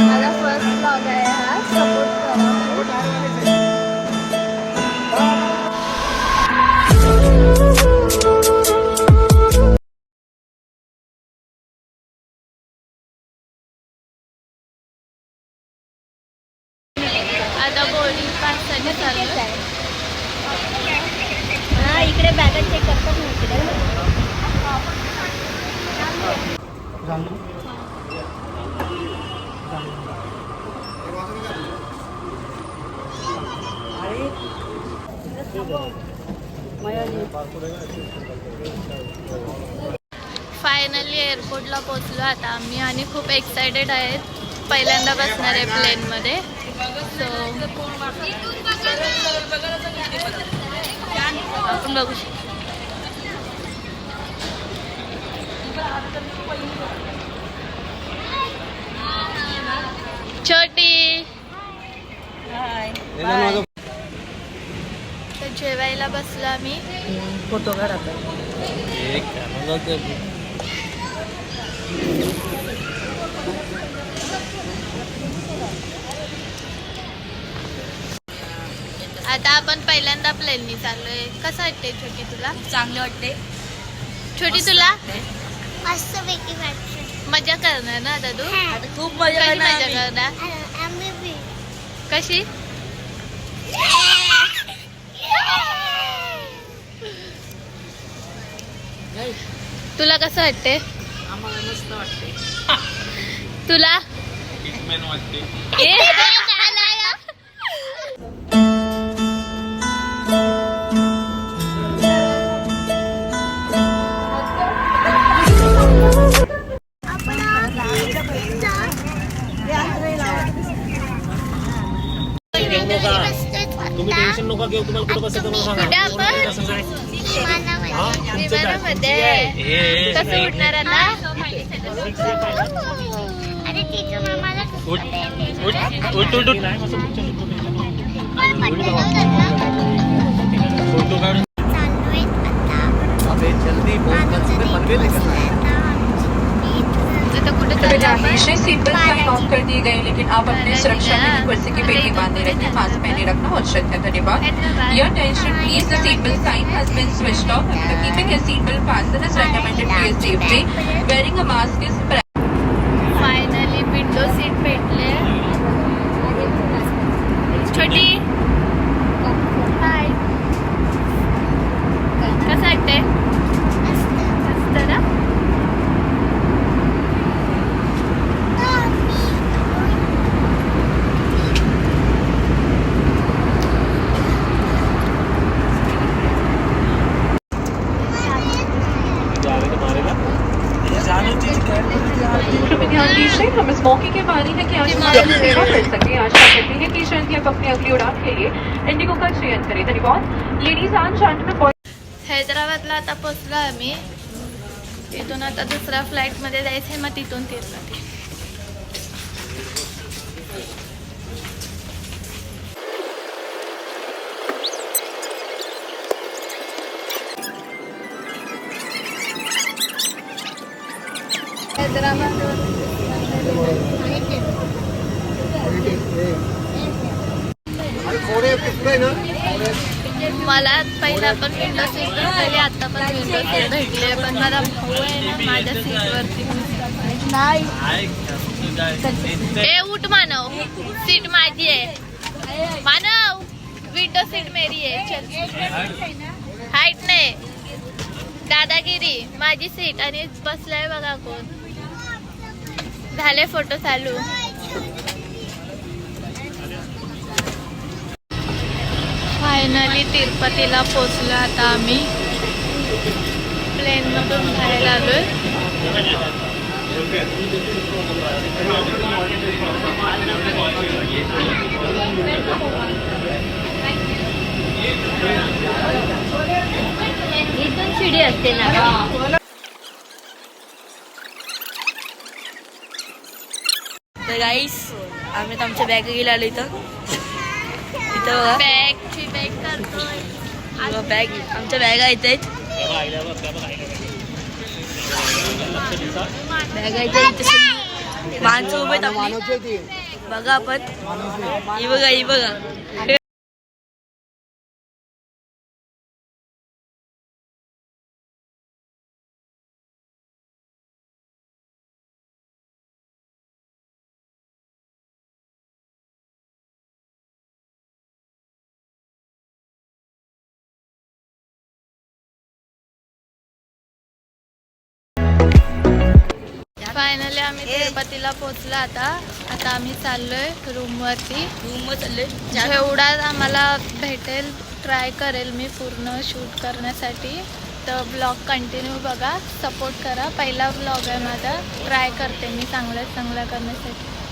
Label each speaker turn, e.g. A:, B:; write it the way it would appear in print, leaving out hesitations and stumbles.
A: माझा first blog आहे हा, सपोर्ट करा. आता बोर्डिंग पाससाठी चालू आहे. हा, इकडे बॅगा चेक करतात ना इकडे. फायनली एअरपोर्टला पोहोचलो आता आम्ही आणि खूप एक्सायटेड आहेत. पहिल्यांदा बसणार आहे प्लेनमध्ये. सो आपण बघू शकतो. छोटी तर जेवायला बसलो आम्ही.
B: फोटो काढा.
A: आता आपण पहिल्यांदा प्लेननी चाललोय. कसं वाटते छोटी तुला?
B: चांगले वाटते.
A: छोटी तुला
C: मस्त पैकी वाटते.
A: मजा करणार ना आता तू?
B: आता खूप मजा
A: कशी मजा
B: करणार.
A: करणार?
C: आम्ही बी.
A: कशी? तुला कसं वाटते?
B: आम्हाला मस्त वाटते.
A: तुला ए,
D: तुम्ही टेन्शन नका घेऊ. तुम्हाला कुठं बसायचं मला सांगा.
A: कुठे आपण? विमानामध्ये. कसं उठणार आता?
C: अरे तिचं मामाला
D: उठ उठ उठ उठ. फोटो काढ.
C: चाललोय आता.
D: अबे जल्दी
A: आता कुठे
E: हमेशा सीट बेल्ट साइन ऑफ कर दिए गए, लेकिन आप अपनी सुरक्षा के लिए कुर्सी की पेटी बांधे रखें. मास्क पहने रखना आवश्यक है. धन्यवाद. Your attention please, the seat belt sign has been switched off. Keeping your seat belt fastened is recommended for your safety. Wearing a mask is
A: finally window seat भेटले. छोटी हाय, कसं वाटते? मस्त ना?
E: ध्यान दीजिए, हम इस मौके के मानी है कि आज हमारी सेवा कर सके. आशा करते हैं कि शायद आप अपनी अगली उड़ान के लिए इंडिगो का चयन करें. धन्यवाद. Ladies end gentleman.
A: हैदराबादला आता पोचलो आम्ही. तिथून आता दुसऱ्या फ्लाईटमध्ये जायचं आहे, मग तिथून तिरुपती. मला पहिला पण विंडो सीट भेटली, आता पण विंडो सीट भेटले. पण मला भाऊ आहे ना माझ्या सीटवरती नाही. ए उठ मानव, सीट माझी आहे. मानव, विंडो सीट मेरी आहे. चल, हाईट नाही, दादागिरी. माझी सीट आणि बसलाय बघा कोण. झाले फोटो चालू. फायनली तिरुपतीला पोचलो आता आम्ही. प्लेनमधून बाहेर आलोय. इथून शिडी असते ना.
B: तर गाईस, आम्ही तर आमच्या बॅग गेला आलो इथं. बघा
A: बॅगची बॅग करतोय.
B: बॅग, आमच्या बॅगा आहेत. बॅगा इथे माणसं उभे आपली बघा आपण ही बघा ही बघा
A: फायनली आम्ही तिरुपतीला पोहोचलो. आता आम्ही चाललोय रूमवरती.
B: रूम चालले
A: जेवढा आम्हाला भेटेल ट्राय करेल मी पूर्ण शूट करण्यासाठी. तर ब्लॉग कंटिन्यू बघा, सपोर्ट करा. पहिला ब्लॉग आहे माझा, ट्राय करते मी चांगलं करण्यासाठी.